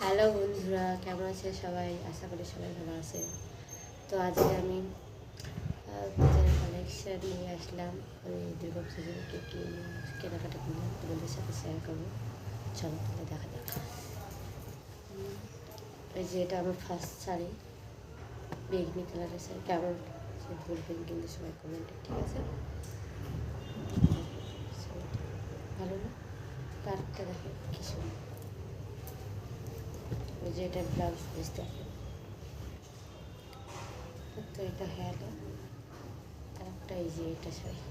Hello বন্ধুরা, কেমন আছে সবাই? আশা করি সবাই ভালো আছে। তো আজকে আমি বাজারের কালেকশন নিয়ে আসলাম। আমি দুর্গা পুজোর কী কী কেনাকাটা করলাম তোমাদের সাথে শেয়ার করবো। চলো তাহলে দেখা যাক। এই যে এটা আমার ফার্স্ট শাড়ি, বেগনি কালারের শাড়ি। কেমন সে বলবেন কিন্তু সবাই কমেন্টে, ঠিক আছে? ভালো না? কার্ডটা দেখো কী সুন্দর। ওই যে এটা ব্লাউজ পিস দেখো, তো এটা হ্যালো। আর একটা এই যে এটা শাড়ি,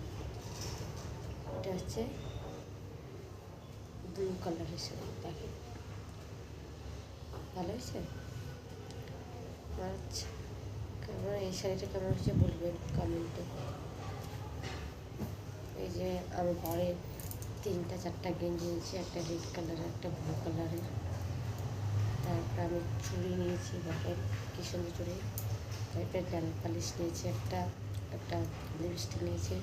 এটা হচ্ছে ব্লু কালারের শাড়ি। দেখেন ভালো হয়েছে। আচ্ছা, কেমন এই শাড়িটা কেমন হচ্ছে বলবেন কমেন্টে। এই যে আমি ঘরে 3-4টা গেঞ্জি নিয়েছি, একটা রেড কালারের, একটা ব্লু কালারের। তারপর আমি চুড়ি নিয়েছি, দেখেন কি সুন্দর চুড়ি। তারপরে নেল পালিশ নিয়েছি, একটা একটা লিপস্টিক নিয়েছি,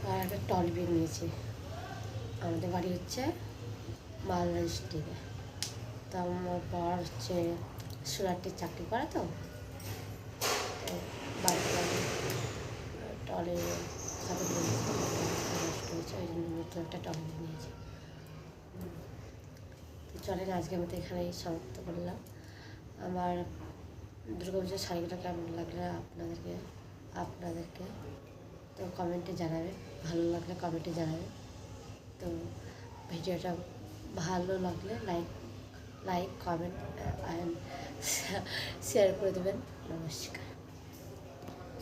আর একটা টলবিন নিয়েছি। আমাদের বাড়ি হচ্ছে মালদা ডিস্ট্রিক্টে। তো আমার বর হচ্ছে সুরাটে চাকরি করে, তো বাড়িতে বাড়ি টলে সাথে নষ্ট হয়েছে, ওই জন্য নতুন একটা টলে নিয়েছি। তো চলেন আজকে আমি তো এখানেই সমাপ্ত করলাম। আমার দুর্গা পুজোর শাড়িগুলো কেমন লাগলে আপনাদেরকে তো কমেন্টে জানাবে। ভালো লাগলে কমেন্টে জানাবে। তো ভিডিওটা ভালো লাগলে লাইক কমেন্ট অ্যান্ড শেয়ার করে দেবেন। নমস্কার।